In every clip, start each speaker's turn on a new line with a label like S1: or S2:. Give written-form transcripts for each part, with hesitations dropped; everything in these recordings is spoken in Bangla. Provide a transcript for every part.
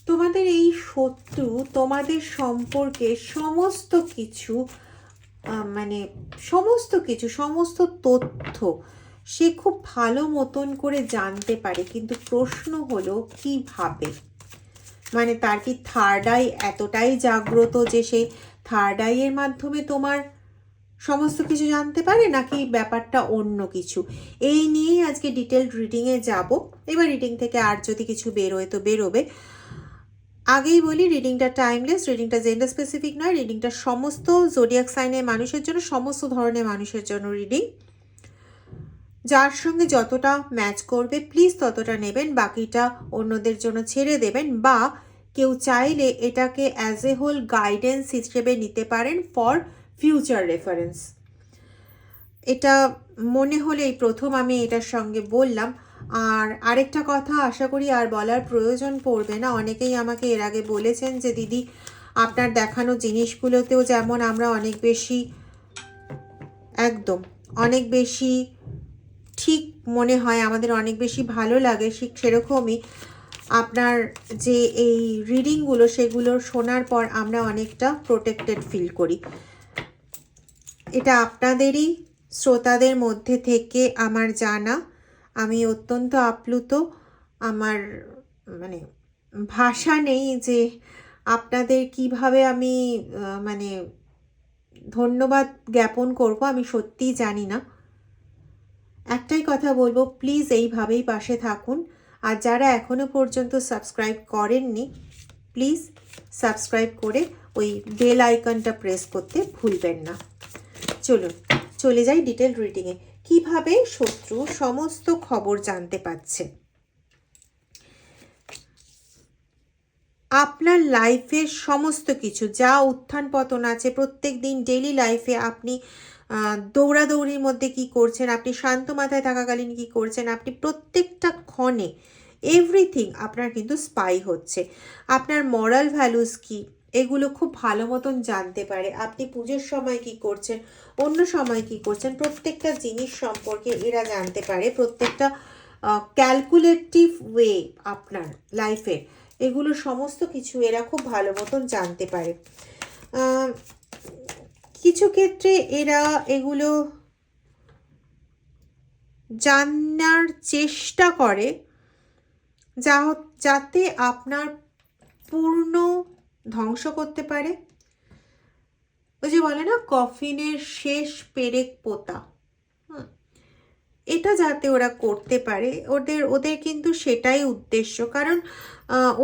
S1: তোমাদের এই শত্রু তোমাদের সম্পর্কে সমস্ত কিছু মানে সমস্ত তথ্য সে খুব ভালো মতন করে জানতে পারে, কিন্তু প্রশ্ন হলো কিভাবে। মানে তার কি থার্ড আই এতটাই জাগ্রত যে সে থার্ড আইয়ের মাধ্যমে তোমার সমস্ত কিছু জানতে পারে, নাকি ব্যাপারটা অন্য কিছু? এই নিয়েই আজকে ডিটেলড রিডিংয়ে যাব। এবার রিডিং থেকে আর যদি কিছু বেরোয় তো বেরোবে। আগেই বলি, রিডিংটা টাইমলেস, রিডিংটা জেন্ডার স্পেসিফিক নয়, রিডিংটা সমস্ত জোডিয়াক সাইনের মানুষের জন্য, সমস্ত ধরনের মানুষের জন্য রিডিং। যার সঙ্গে যতটা ম্যাচ করবে প্লিজ ততটা নেবেন, বাকিটা অন্যদের জন্য ছেড়ে দেবেন, বা কেউ চাইলে এটাকে অ্যাজ এ হোল গাইডেন্স হিসেবে নিতে পারেন ফর ফিউচার রেফারেন্স। এটা মনে হলে এই প্রথম আমি এটার সঙ্গে বললাম। আর আরেকটা কথা আশা করি আর বলার প্রয়োজন পড়বে না। অনেকেই আমাকে এর আগে বলেছেন যে দিদি আপনার দেখানো জিনিসগুলোতেও যেমন আমরা অনেক বেশি অনেক বেশি ঠিক মনে হয়, আমাদের অনেক বেশি ভালো লাগে, ঠিক সেরকমই আপনার যে এই রিডিংগুলো সেগুলো শোনার পর আমরা অনেকটা প্রোটেক্টেড ফিল করি। এটা আপনাদেরই শ্রোতাদের মধ্যে থেকে আমার জানা। আমি অত্যন্ত আপ্লুত। আমার মানে ভাষা নেই যে আপনাদের কিভাবে আমি মানে ধন্যবাদ জ্ঞাপন করব, আমি সত্যিই জানি না। একটাই কথা বলবো, প্লিজ এইভাবেই পাশে থাকুন। আর যারা এখনো পর্যন্ত সাবস্ক্রাইব করেননি প্লিজ সাবস্ক্রাইব করে ওই বেল আইকনটা প্রেস করতে ভুলবেন না। চলুন চলে যাই ডিটেল রিডিংয়ে। কিভাবে শত্রু সমস্ত খবর জানতে পারছে। আপনার লাইফের সমস্ত কিছু যা উত্থান পতন আছে, প্রত্যেক দিন ডেইলি লাইফে আপনি দৌড়াদৌড়ির মধ্যে কি করছেন, আপনি শান্ত মাথায় থাকাকালীন কি করছেন, আপনি প্রত্যেকটা ক্ষণে এভরিথিং আপনার কিন্তু স্পাই হচ্ছে। আপনার মরাল ভ্যালুস কি এগুলো খুব ভালো মতন জানতে পারে। আপনি পুজোর সময় কি করছেন, অন্য সময় কি করছেন, প্রত্যেকটা জিনিস সম্পর্কে এরা জানতে পারে। প্রত্যেকটা ক্যালকুলেটিভ ওয়ে আপনার লাইফে, এগুলো সমস্ত কিছু এরা খুব ভালো মতন জানতে পারে। কিছু ক্ষেত্রে এরা এগুলো জানার চেষ্টা করে যাতে আপনার পূর্ণ ধ্বংস করতে পারে। ওই যে বলে না, কফিনের শেষ পেরেক পোতা, এটা যাতে ওরা করতে পারে। ওদের কিন্তু সেটাই উদ্দেশ্য। কারণ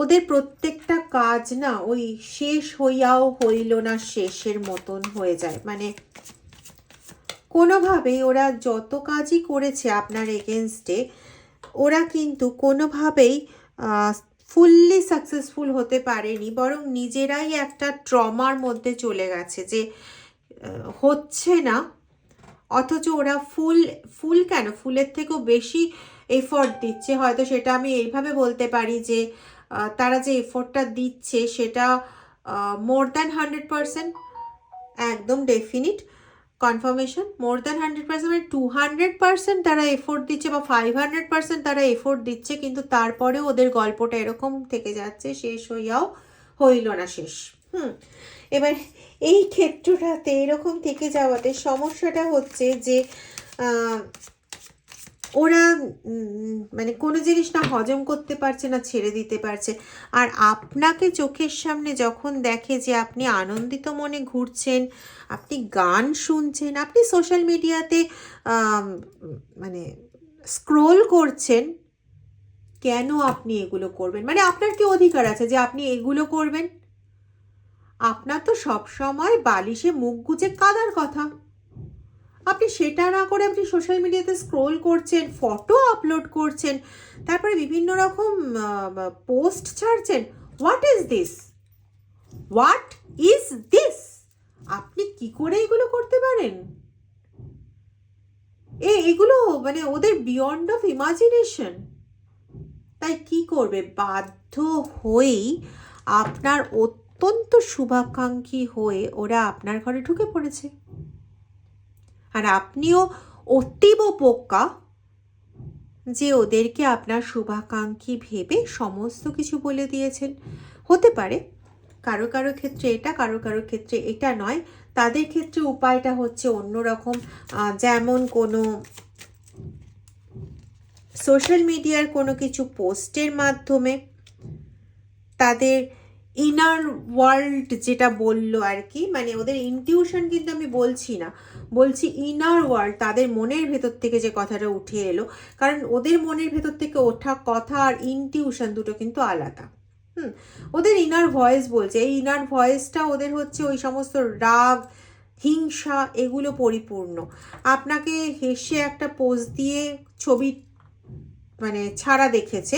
S1: ওদের প্রত্যেকটা কাজ না ওই শেষ হইয়াও হইল না শেষের মতন হয়ে যায়। মানে কোনোভাবেই ওরা যত কাজই করেছে আপনার এগেনস্টে, ওরা কিন্তু কোনোভাবেই ফুললি সাকসেসফুল হতে পারেনি, বরং নিজেরাই একটা ট্রমার মধ্যে চলে গেছে যে হচ্ছে না। অথচ ওরা ফুলের থেকেও বেশি এফর্ট দিচ্ছে। হয়তো সেটা আমি এইভাবে বলতে পারি যে তারা যে এফর্টটা দিচ্ছে সেটা মোর দ্যান 100%, একদম ডেফিনিট কনফার্মেশন। মোর দ্যান 100% মানে 200% তারা এফোর্ট দিচ্ছে, বা 500% তারা এফোর্ট দিচ্ছে, কিন্তু তারপরেও ওদের গল্পটা এরকম থেকে যাচ্ছে, শেষ হইয়াও হইল না শেষ। এবার এই ক্ষেত্রটাতে এরকম থেকে যাওয়াতে সমস্যাটা হচ্ছে যে ওরা মানে কোনো জিনিস না হজম করতে পারছে না ছেড়ে দিতে পারছে। আর আপনাকে চোখের সামনে যখন দেখে যে আপনি আনন্দিত মনে ঘুরছেন, আপনি গান শুনছেন, আপনি সোশ্যাল মিডিয়াতে মানে স্ক্রোল করছেন, কেন আপনি এগুলো করবেন? মানে আপনার কি অধিকার আছে যে আপনি এগুলো করবেন? আপনার তো সবসময় বালিশে মুখ গুজে কাঁদার কথা। আপনি সেটা না করে আপনি সোশ্যাল মিডিয়াতে স্ক্রোল করছেন, ফটো আপলোড করছেন, তারপরে বিভিন্ন রকম পোস্ট ছাড়ছেন। What is this? What is this? আপনি কি করে এগুলো করতে পারেন? এগুলো মানে ওদের বিয়ন্ড অফ ইমাজিনেশন। তাই কি করবে, বাধ্য হয়েই আপনার অত্যন্ত শুভাকাঙ্ক্ষী হয়ে ওরা আপনার ঘরে ঢুকে পড়েছে। আর আপনিও অতীব পোক্কা, যে ওদেরকে আপনার শুভাকাঙ্ক্ষী ভেবে সমস্ত কিছু বলে দিয়েছেন। হতে পারে কারো কারো ক্ষেত্রে এটা, কারো কারো ক্ষেত্রে এটা নয়। তাদের ক্ষেত্রে উপায়টা হচ্ছে অন্যরকম। যেমন কোনো সোশ্যাল মিডিয়ার কোনো কিছু পোস্টের মাধ্যমে তাদের ইনার ওয়ার্ল্ড যেটা বললো আর কি, মানে ওদের ইনটিউশন কিন্তু আমি বলছি না, বলছি ইনার ওয়ার্ল্ড, তাদের মনের ভেতর থেকে যে কথাটা উঠে এলো। কারণ ওদের মনের ভেতর থেকে ওঠা কথা আর ইনটিউশন দুটো কিন্তু আলাদা। ওদের ইনার ভয়েস বলছে, এই ইনার ভয়েসটা ওদের হচ্ছে ওই সমস্ত রাগ, হিংসা, এগুলো পরিপূর্ণ। আপনাকে হেসে একটা পোজ দিয়ে ছবি মানে ছাড়া দেখেছে,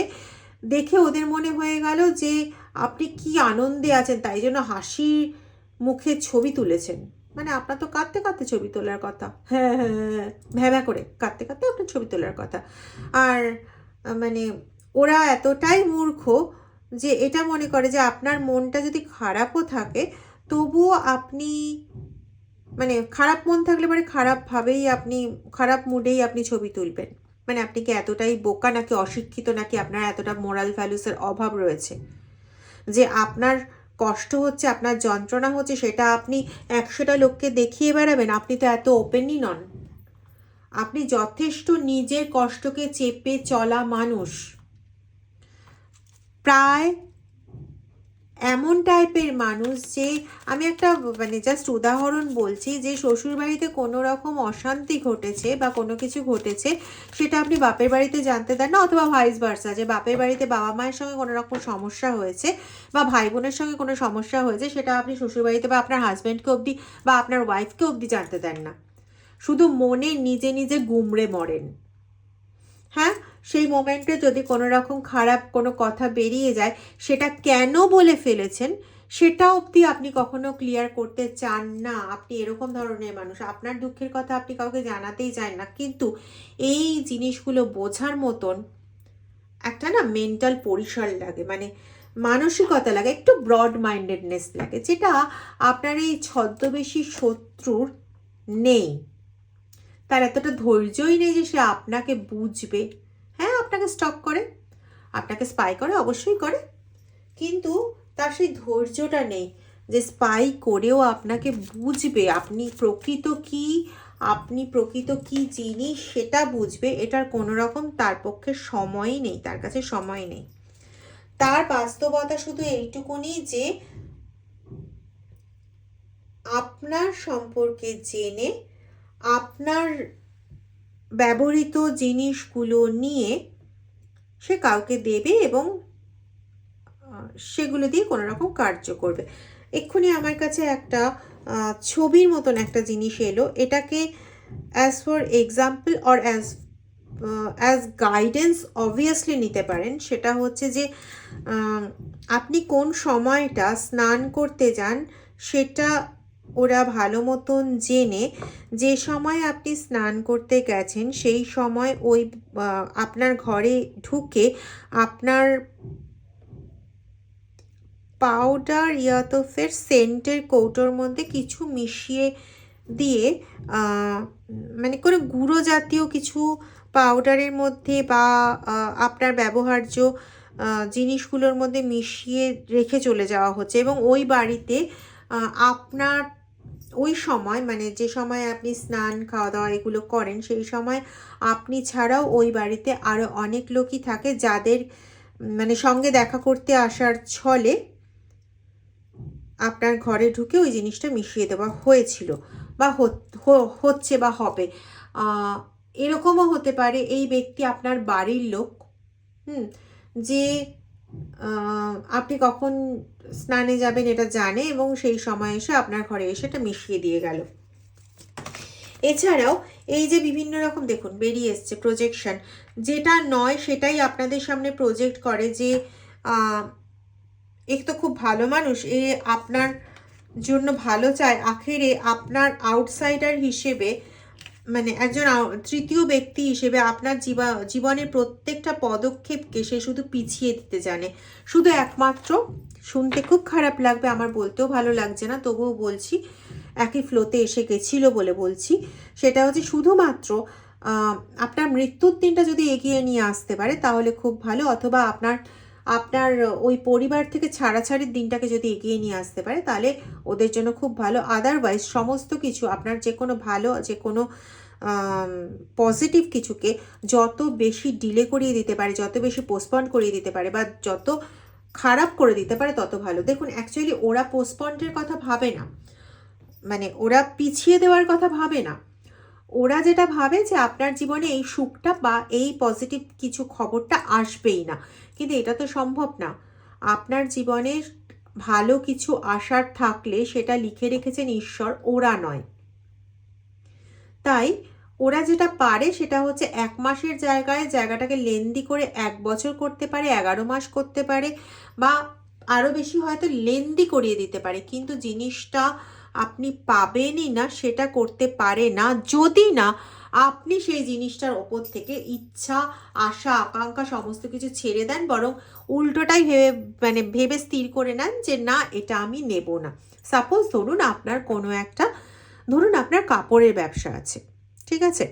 S1: দেখে ওদের মনে হয়ে গেল যে আপনি কি আনন্দে আছেন, তাই জন্য হাসির মুখে ছবি তুলেছেন। মানে আপনার তো কাঁদতে কাঁদতে ছবি তোলার কথা, হ্যাঁ হ্যাঁ হ্যাঁ, ভ্যাভা করে কাঁদতে কাঁদতে আপনার ছবি তোলার কথা। আর মানে ওরা এতটাই মূর্খ যে এটা মনে করে যে আপনার মনটা যদি খারাপও থাকে তবুও আপনি মানে খারাপ মন থাকলে পরে খারাপভাবেই আপনি, খারাপ মুডেই আপনি ছবি তুলবেন। মানে আপনি কি এতটাই বোকা নাকি অশিক্ষিত, নাকি আপনার এতটা মোরাল ভ্যালুসের অভাব রয়েছে যে আপনার কষ্ট হচ্ছে, আপনার যন্ত্রণা হচ্ছে, সেটা আপনি 100টা লোককে দেখিয়ে বেড়াবেন? আপনি তো এত ওপেনই নন। আপনি যথেষ্ট নিজের কষ্টকে চেপে চলা মানুষ। প্রায় এমন টাইপের মানুষ যে, আমি একটা মানে জাস্ট উদাহরণ বলছি, যে শ্বশুরবাড়িতে কোনো রকম অশান্তি ঘটেছে বা কোনো কিছু ঘটেছে, সেটা আপনি বাপের বাড়িতে জানতে দেন না, অথবা ভাইস ভার্সা, যে বাপের বাড়িতে বাবা মায়ের সঙ্গে কোনো রকম সমস্যা হয়েছে বা ভাই বোনের সঙ্গে কোনো সমস্যা হয়েছে, সেটা আপনি শ্বশুরবাড়িতে বা আপনার হাজব্যান্ডকে অবধি বা আপনার ওয়াইফকে অবধি জানতে দেন না। শুধু মনে নিজে নিজে গুমড়ে মরেন। হ্যাঁ, সেই মোমেন্টে যদি কোনো রকম খারাপ কোনো কথা বেরিয়ে যায়, সেটা কেন বলে ফেলেছেন সেটা অবধি আপনি কখনো ক্লিয়ার করতে চান না। আপনি এরকম ধরনের মানুষ, আপনার দুঃখের কথা আপনি কাউকে জানাতেই চান না। কিন্তু এই জিনিসগুলো বোঝার মতন একটা না মেন্টাল পরিসর লাগে, মানে মানসিকতা লাগে, একটু ব্রড মাইন্ডেডনেস লাগে, যেটা আপনার এই ছদ্মবেশী শত্রুর নেই। তার এতটা ধৈর্যই নেই যে সে আপনাকে বুঝবে। হ্যাঁ, আপনাকে স্টক করে, আপনাকে স্পাই করে, অবশ্যই করে, কিন্তু তার সেই ধৈর্যটা নেই যে স্পাই করেও আপনাকে বুঝবে আপনি প্রকৃত কি, আপনি প্রকৃত কি জিনিস সেটা বুঝবে। এটার কোনো রকম তার পক্ষে সময়ই নেই, তার কাছে সময় নেই। তার বাস্তবতা শুধু এইটুকুনি যে আপনার সম্পর্কে জেনে আপনার ব্যবহৃত জিনিসগুলো নিয়ে সে কাউকে দেবে এবং সেগুলো দিয়ে কোনো রকম কার্য করবে। এক্ষুনি আমার কাছে একটা ছবির মতন একটা জিনিস এলো, এটাকে as for example or as guidance obviously নিতে পারেন। সেটা হচ্ছে যে আপনি কোন সময়টা স্নান করতে যান সেটা ওরা ভালো মতন জেনে, যে সময় আপনি স্নান করতে গেছেন সেই সময় ওই আপনার ঘরে ঢুকে আপনার পাউডার ইয়া তো ফের সেন্টের কৌটোর মধ্যে কিছু মিশিয়ে দিয়ে মানে কোনো গুঁড়ো জাতীয় কিছু পাউডারের মধ্যে বা আপনার ব্যবহার্য জিনিসগুলোর মধ্যে মিশিয়ে রেখে চলে যাওয়া হচ্ছে, এবং ওই বাড়িতে আপনার ওই সময় মানে যে সময় আপনি স্নান খাওয়া দাওয়া এগুলো করেন সেই সময় আপনি ছাড়াও ওই বাড়িতে আরও অনেক লোকই থাকে যাদের মানে সঙ্গে দেখা করতে আসার ছলে আপনার ঘরে ঢুকে ওই জিনিসটা মিশিয়ে দেওয়া হয়েছিল বা হচ্ছে বা হবে। এরকমও হতে পারে এই ব্যক্তি আপনার বাড়ির লোক, যে আপনি কখন স্নানে যাবেন এটা জানে এবং সেই সময় এসে আপনার ঘরে এসে এটা মিশিয়ে দিয়ে গেল। এছাড়াও এই যে বিভিন্ন রকম দেখুন বেরিয়ে এসছে প্রজেকশন, যেটা নয় সেটাই আপনাদের সামনে প্রজেক্ট করে, যে এক তো খুব ভালো মানুষ, এ আপনার জন্য ভালো চায়, আখেরে আপনার আউটসাইডার হিসেবে মানে একজন তৃতীয় ব্যক্তি হিসেবে আপনার জীবনের প্রত্যেকটা পদক্ষেপকে সে শুধু পিছিয়ে দিতে জানে। শুধু একমাত্র, শুনতে খুব খারাপ লাগবে, আমার বলতেও ভালো লাগছে না, তবুও বলছি, একই ফ্লোতে এসে গেছিল বলে বলছি, সেটা হচ্ছে শুধুমাত্র আপনার মৃত্যুর দিনটা যদি এগিয়ে নিয়ে আসতে পারে তাহলে খুব ভালো, অথবা আপনার আপনার ওই পরিবার থেকে ছাড়াছাড়ির দিনটাকে যদি এগিয়ে নিয়ে আসতে পারে তাহলে ওদের জন্য খুব ভালো। আদারওয়াইজ সমস্ত কিছু আপনার যে কোনো ভালো, যে কোনো পজিটিভ কিছুকে যত বেশি ডিলে করিয়ে দিতে পারে, যত বেশি পোস্টপন্ড করিয়ে দিতে পারে বা যত খারাপ করে দিতে পারে তত ভালো। দেখুন অ্যাকচুয়ালি ওরা পোস্টপন্ডের কথা ভাবে না, মানে ওরা পিছিয়ে দেওয়ার কথা ভাবে না, ওরা যেটা ভাবে যে আপনার জীবনে এই সুখটা বা এই পজিটিভ কিছু খবরটা আসবেই না, কিন্তু এটা তো সম্ভব না। আপনার জীবনে ভালো কিছু আসার থাকলে সেটা লিখে রেখেছেন ঈশ্বর, ওরা নয়। তাই ওরা যেটা পারে সেটা হচ্ছে 1 মাসের জায়গাটাকে লেন্দি করে 1 বছর করতে পারে, 11 মাস করতে পারে, বা আরও বেশি হয়তো লেন্দি করিয়ে দিতে পারে, কিন্তু জিনিসটা আপনি পাবেনই না সেটা করতে পারে না, যদি না আপনি সেই জিনিসটার ওপর থেকে ইচ্ছা, আশা, আকাঙ্ক্ষা সমস্ত কিছু ছেড়ে দেন, বরং উল্টোটাই ভেবে স্থির করে নেন যে না, এটা আমি নেব না। সাপোজ ধরুন আপনার কাপড়ের ব্যবসা আছে, ঠিক আছে,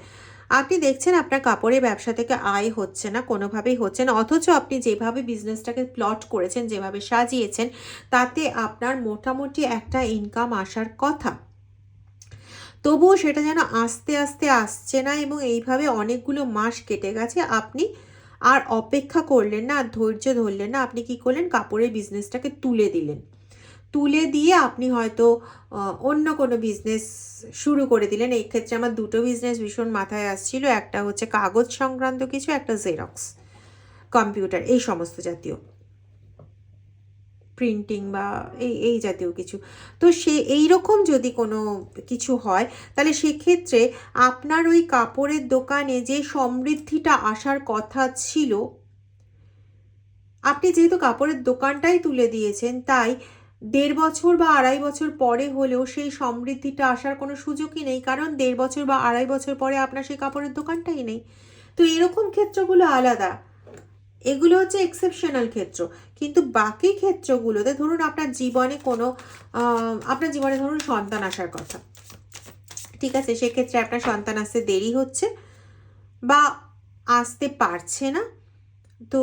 S1: আপনি দেখছেন আপনার কাপড়ের ব্যবসা থেকে আয় হচ্ছে না, কোনোভাবেই হচ্ছে না, অথচ আপনি যেভাবে বিজনেসটাকে প্লট করেছেন, যেভাবে সাজিয়েছেন, তাতে আপনার মোটামুটি একটা ইনকাম আসার কথা, তবুও সেটা যেন আস্তে আস্তে আসছে না, এবং এইভাবে অনেকগুলো মাস কেটে গেছে। আপনি আর অপেক্ষা করলেন না, আর ধৈর্য ধরলেন না, আপনি কি করলেন, কাপড়ের বিজনেসটাকে তুলে দিলেন, তুলে দিয়ে আপনি হয়তো অন্য কোনো বিজনেস শুরু করে দিলেন। এই ক্ষেত্রে আমার দুটো বিজনেস ভীষণ মাথায় আসছিল, একটা হচ্ছে কাগজ সংক্রান্ত কিছু, একটা জেরক্স, কম্পিউটার, এই সমস্ত জাতীয় প্রিন্টিং বা এই জাতীয় কিছু। তো এইরকম যদি কোনো কিছু হয় তাহলে সেক্ষেত্রে আপনার ওই কাপড়ের দোকানে যে সমৃদ্ধিটা আসার কথা ছিল, আপনি যেহেতু কাপড়ের দোকানটাই তুলে দিয়েছেন, তাই 1.5 বছর বা 2.5 বছর পরে হলেও সেই সমৃদ্ধিটা আসার কোনো সুযোগই নেই, কারণ 1.5 বছর বা 2.5 বছর পরে আপনার সেই কাপড়ের দোকানটাই নেই। তো এরকম ক্ষেত্রগুলো আলাদা, এগুলো হচ্ছে এক্সেপশনাল ক্ষেত্র। কিন্তু বাকি ক্ষেত্রগুলোতে ধরুন আপনার জীবনে ধরুন সন্তান আসার কথা, ঠিক আছে, সেক্ষেত্রে আপনার সন্তান আসতে দেরি হচ্ছে বা আসতে পারছে না, তো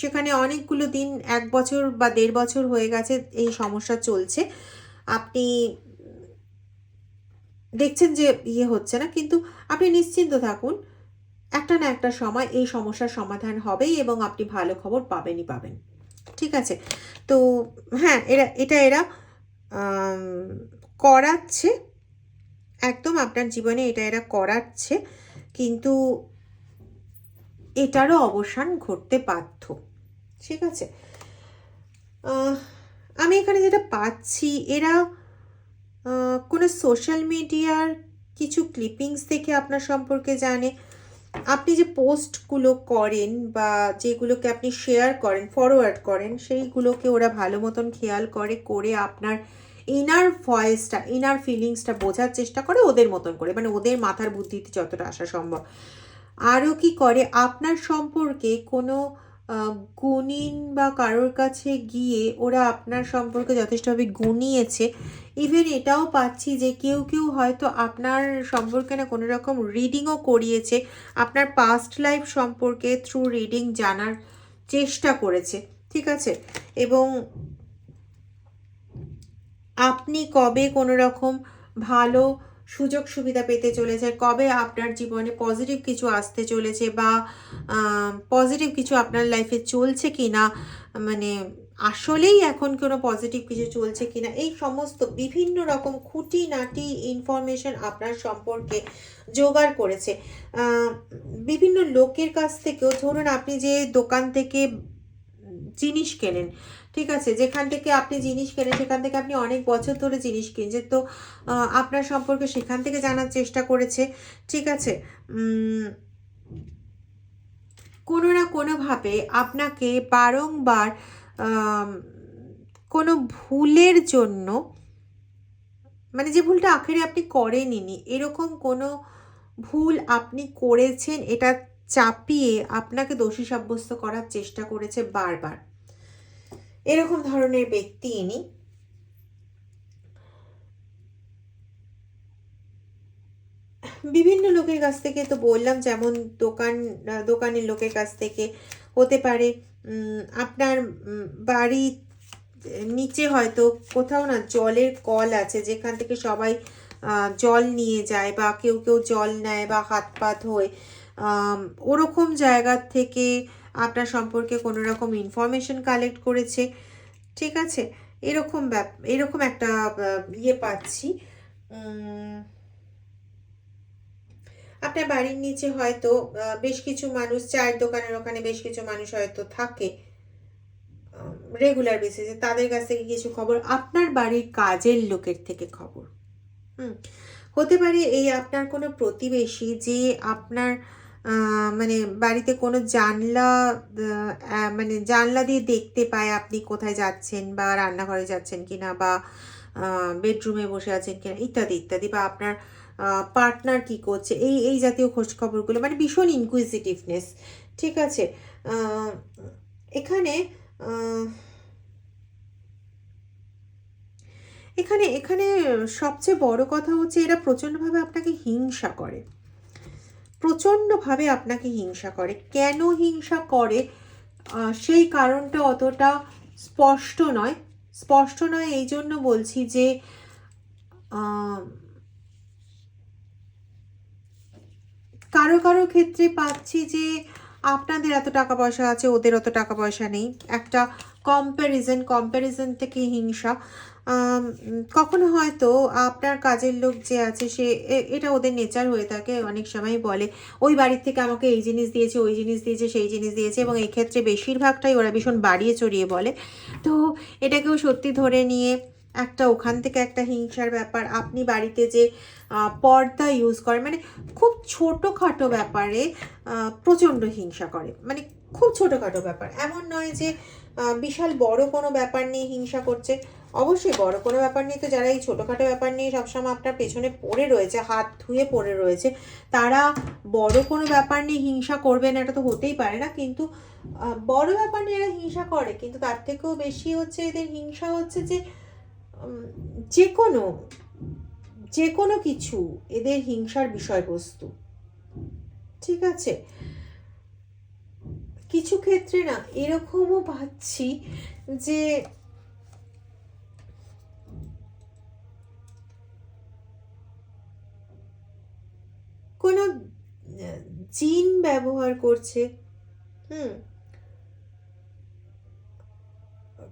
S1: সেখানে অনেকগুলো দিন, 1 বছর বা 1.5 বছর হয়ে গেছে এই সমস্যা চলছে, আপনি দেখছেন যে হচ্ছে না, কিন্তু আপনি নিশ্চিন্ত থাকুন, একটা না একটা সময় এই সমস্যার সমাধান হবেই এবং আপনি ভালো খবর পাবেনই পাবেন, ঠিক আছে। তো হ্যাঁ, এরা করাচ্ছে, একদম আপনার জীবনে এরা করাচ্ছে, কিন্তু এটারও অবসান ঘটতে বাধ্য, ঠিক আছে। আমি এখানে যেটা পাচ্ছি, এরা কোনো সোশ্যাল মিডিয়ার কিছু ক্লিপিংস দেখে আপনার সম্পর্কে জানে, আপনি যে পোস্টগুলো করেন বা যেগুলোকে আপনি শেয়ার করেন, ফরওয়ার্ড করেন, সেইগুলোকে ওরা ভালো মতন খেয়াল করে আপনার ইনার ভয়েসটা, ইনার ফিলিংসটা বোঝার চেষ্টা করে ওদের মতন করে, মানে ওদের মাথার বুদ্ধিতে যতটা আসা সম্ভব। আরও কি করে, আপনার সম্পর্কে কোনো গুণিন বা কারোর কাছে গিয়ে ওরা আপনার সম্পর্কে যথেষ্টভাবে গুনিয়েছে। ইভেন এটাও পাচ্ছি যে কেউ হয়তো আপনার সম্পর্কে না কোনো রকম রিডিংও করিয়েছে, আপনার পাস্ট লাইফ সম্পর্কে থ্রু রিডিং জানার চেষ্টা করেছে, ঠিক আছে। এবং আপনি কবে কোনো রকম ভালো সুযোগ সুবিধা পেতে চলেছে, কবে আপনার জীবনে পজিটিভ কিছু আসতে চলেছে, বা পজিটিভ কিছু আপনার লাইফে চলছে কি না, মানে আসলেই এখন কোনো পজিটিভ কিছু চলছে কি না, এই সমস্ত বিভিন্ন রকম খুঁটিনাটি ইনফরমেশন আপনার সম্পর্কে জোগাড় করেছে। বিভিন্ন লোকের কাছ থেকেও, ধরুন আপনি যে দোকান থেকে জিনিস কেনেন, ঠিক আছে, যেখান থেকে আপনি জিনিস কেনেন সেখান থেকে আপনি অনেক বছর ধরে জিনিস কিনছেন, তো আপনার সম্পর্কে সেখান থেকে জানার চেষ্টা করেছে, ঠিক আছে। কোনো না কোনোভাবে আপনাকে বারংবার কোনো ভুলের জন্য, মানে যে ভুলটা আখেরে আপনি করেননি, এরকম কোনো ভুল আপনি করেছেন এটা চাপিয়ে আপনাকে দোষী সাব্যস্ত করার চেষ্টা করেছে বারবার। এরকম ধরনের ব্যক্তি ইনি। বিভিন্ন লোকের কাছ থেকে তো বললাম, যেমন দোকানের লোকের কাছ থেকে হতে পারে, আপনার বাড়ি নিচে হয়তো কোথাও না জলের কল আছে যেখান থেকে সবাই জল নিয়ে যায়, বা কেউ কেউ জল নেয় বা হাত পা ধোয়, ওরকম জায়গার থেকে আপনার সম্পর্কে কোনো রকম ইনফরমেশন কালেক্ট করেছে, ঠিক আছে? এরকম একটা ইয়ে পাচ্ছি। আপনার বাড়ির নিচে হয়তো বেশ কিছু মানুষ, চায়ের দোকানের ওখানে বেশ কিছু মানুষ হয়তো থাকে রেগুলার বেসিসে, তাদের কাছ থেকে কিছু খবর, আপনার বাড়ির কাজের লোকের থেকে খবর। হতে পারে এই আপনার কোনো প্রতিবেশী যে আপনার মানে বাড়িতে কোনো জানলা দিয়ে দেখতে পায় আপনি কোথায় যাচ্ছেন, বা রান্নাঘরে যাচ্ছেন কিনা, বা বেডরুমে বসে আছেন কিনা, ইত্যাদি ইত্যাদি, বা আপনার পার্টনার কি করছে, এই জাতীয় খোঁজ খবরগুলো, মানে ভীষণ ইনকুইজিটিভনেস, ঠিক আছে? এখানে এখানে এখানে সবচেয়ে বড় কথা হচ্ছে এরা প্রচণ্ডভাবে আপনাকে হিংসা করে, প্রচণ্ডভাবে আপনাকে হিংসা করে। কেন হিংসা করে সেই কারণটা অতটা স্পষ্ট নয় এই জন্য বলছি যে কারো কারো ক্ষেত্রে পাচ্ছি যে আপনাদের এত টাকা পয়সা আছে, ওদের অত টাকা পয়সা নেই, একটা কম্প্যারিজন থেকে হিংসা। কখনো হয়তো আপনার কাজের লোক যে আছে সে, এটা ওদের নেচার হয়ে থাকে, অনেক সময় বলে ওই বাড়ির থেকে আমাকে এই জিনিস দিয়েছে, ওই জিনিস দিয়েছে, সেই জিনিস দিয়েছে, এবং এই ক্ষেত্রে বেশিরভাগটাই ওরা ভীষণ বাড়িয়ে চড়িয়ে বলে। তো এটাকেও সত্যি ধরে নিয়ে একটা ওখান থেকে একটা হিংসার ব্যাপার। আপনি বাড়িতে যে পর্দা ইউজ করে, মানে খুব ছোটোখাটো ব্যাপারে প্রচণ্ড হিংসা করে, মানে খুব ছোটোখাটো ব্যাপার, এমন নয় যে বিশাল বড় কোনো ব্যাপার নিয়ে হিংসা করছে। অবশ্যই বড় কোনো ব্যাপার নিয়ে তো, যারা এই ছোটোখাটো ব্যাপার নিয়ে সবসময় আপনার পেছনে পড়ে রয়েছে, হাত ধুয়ে পড়ে রয়েছে, তারা বড় কোনো ব্যাপার নিয়ে হিংসা করবে না, এটা তো হতেই পারে না। কিন্তু বড় ব্যাপার নিয়ে এরা হিংসা করে, কিন্তু তার থেকেও বেশি হচ্ছে এদের হিংসা হচ্ছে যে যে কোনো কিছু এদের হিংসার বিষয়বস্তু, ঠিক আছে? কিছু ক্ষেত্রে না এরকমও পাচ্ছি যে কোনো জিন ব্যবহার করছে,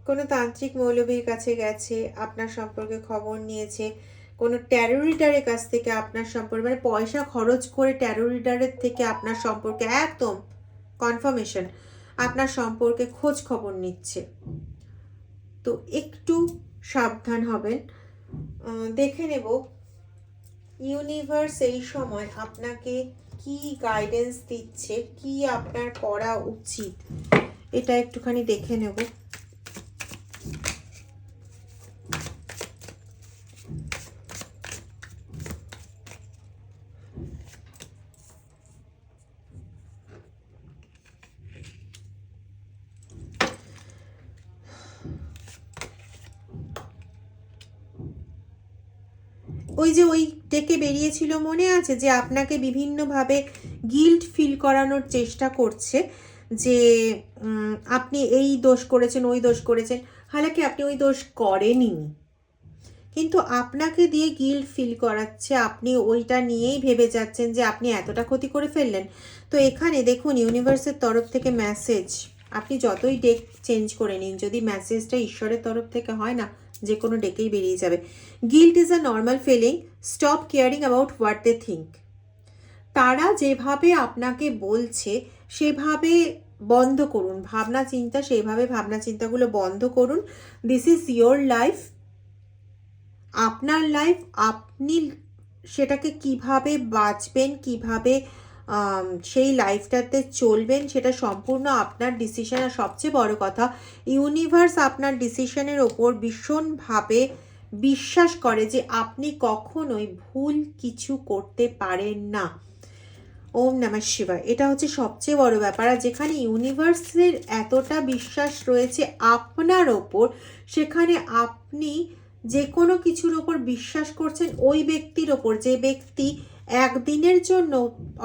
S1: কোনো তান্ত্রিক মৌলবীর কাছে গেছে, আপনার সম্পর্কে খবর নিয়েছে, কোনো ট্যারো রিডারের কাছ থেকে আপনার সম্পর্কে, মানে পয়সা খরচ করে ট্যারো রিডারের থেকে আপনার সম্পর্কে একদম কনফার্মেশন, আপনার সম্পর্কে খোঁজ খবর নিচ্ছে। তো একটু সাবধান হবেন। দেখে নেব ইউনিভার্স এই সময় আপনাকে কি গাইডেন্স দিচ্ছে, কি আপনার করা উচিত, এটা একটুখানি দেখে নেব। ওই ডেকে বেরিয়েছিল, মনে আছে, যে আপনাকে বিভিন্নভাবে গিল্ট ফিল করানোর চেষ্টা করছে যে আপনি এই দোষ করেছেন, ওই দোষ করেছেন, হালাকি আপনি ওই দোষ করেননি, কিন্তু আপনাকে দিয়ে গিল্ট ফিল করাচ্ছে, আপনি ওইটা নিয়েই ভেবে যাচ্ছেন যে আপনি এতটা ক্ষতি করে ফেললেন। তো এখানে দেখুন ইউনিভার্সের তরফ থেকে মেসেজ, আপনি যতই ডেক চেঞ্জ করে নিন, যদি মেসেজটা ঈশ্বরের তরফ থেকে হয় না, যে কোনো ডেকেই বেরিয়ে যাবে। Guilt is a normal feeling, stop caring about what they think. তারা যেভাবে আপনাকে বলছে সেভাবে বন্ধ করুন ভাবনা চিন্তা, সেইভাবে ভাবনা চিন্তাগুলো বন্ধ করুন। দিস ইজ ইয়োর লাইফ, আপনার লাইফ, আপনি সেটাকে কিভাবে বাঁচবেন, কিভাবে সেই লাইফটাতে চলবেন, সেটা সম্পূর্ণ আপনার ডিসিশন। আর সবচেয়ে বড় কথা, ইউনিভার্স আপনার ডিসিশনের ওপর ভীষণভাবে বিশ্বাস করে যে আপনি কখনোই ভুল কিছু করতে পারেন না। ওম নমঃ শিবায়, এটা হচ্ছে সবচেয়ে বড় ব্যাপার। আর যেখানে ইউনিভার্সের এতটা বিশ্বাস রয়েছে আপনার ওপর, সেখানে আপনি যে কোনো কিছুর ওপর বিশ্বাস করছেন ওই ব্যক্তির ওপর, যে ব্যক্তি একদিনের জন্য,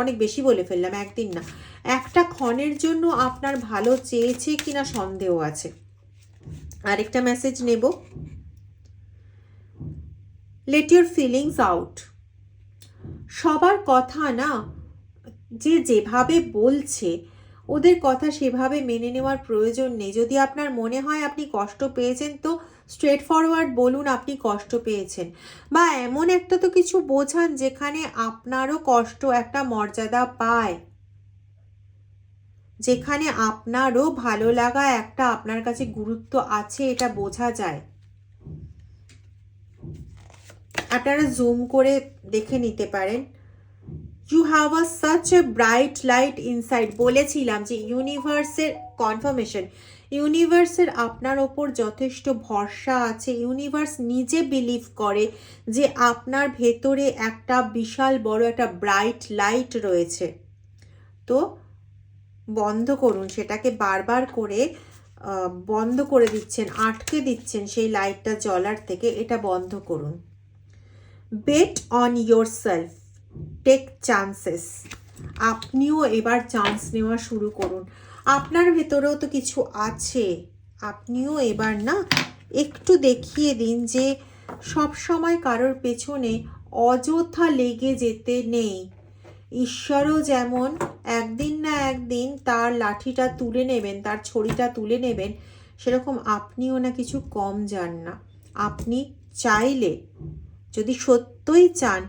S1: অনেক বেশি বলে ফেললাম, একদিন না, একটা ক্ষণের জন্য আপনার ভালো চেয়েছে কিনা সন্দেহ আছে। আরেকটা মেসেজ নেব। Let your feelings out. সবার কথা না যে যেভাবে বলছে, ওদের কথা সেভাবে মেনে নেওয়ার প্রয়োজন নেই। যদি আপনার মনে হয় আপনি কষ্ট পেয়েছেন, তো স্ট্রেট ফরওয়ার্ড বলুন আপনি কষ্ট পেয়েছেন, বা এমন একটা তো কিছু বোঝান যেখানে আপনারও কষ্ট একটা মর্যাদা পায়, যেখানে আপনারও ভালো লাগা একটা আপনার কাছে গুরুত্ব আছে, এটা বোঝা যায়। আপনারা জুম করে দেখে নিতে পারেন। You have a such a bright light inside. বলেছিলাম যে ইউনিভার্সের কনফার্মেশন, ইউনিভার্সের আপনার ওপর যথেষ্ট ভরসা আছে। ইউনিভার্স নিজে বিলিভ করে যে আপনার ভেতরে একটা বিশাল বড় একটা ব্রাইট লাইট রয়েছে। তো বন্ধ করুন সেটাকে, বারবার করে বন্ধ করে দিচ্ছেন, আটকে দিচ্ছেন সেই লাইটটা জ্বলার থেকে, এটা বন্ধ করুন। Bet on your self, take chances. আপনিও এবার চান্স নেওয়া শুরু করুন। আপনার ভেতরেও তো কিছু আছে, আপনিও এবার না একটু দেখিয়ে দিন যে সব সময় কারোর পেছনে অযথা লেগে যেতে নেই। ঈশ্বরও যেমন একদিন না একদিন তার লাঠিটা তুলে নেবেন, তার ছড়িটা তুলে নেবেন, সেরকম আপনিও না কিছু কম যান না। আপনি চাইলে, যদি সত্যই চান,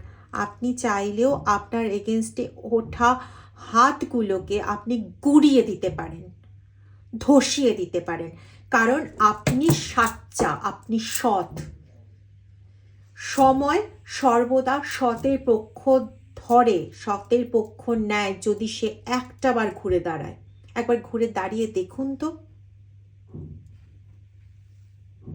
S1: আপনি চাইলেও আপনার এগেনস্টে ওঠা হাতগুলোকে আপনি গুড়িয়ে দিতে পারেন, ধসিয়ে দিতে পারেন, কারণ আপনি সাচ্চা, আপনি সৎ। সময় সর্বদা সতের পক্ষ ধরে, সতের পক্ষ নেয় যদি সে একটা বার ঘুরে দাঁড়ায়। একবার ঘুরে দাঁড়িয়ে দেখুন তো।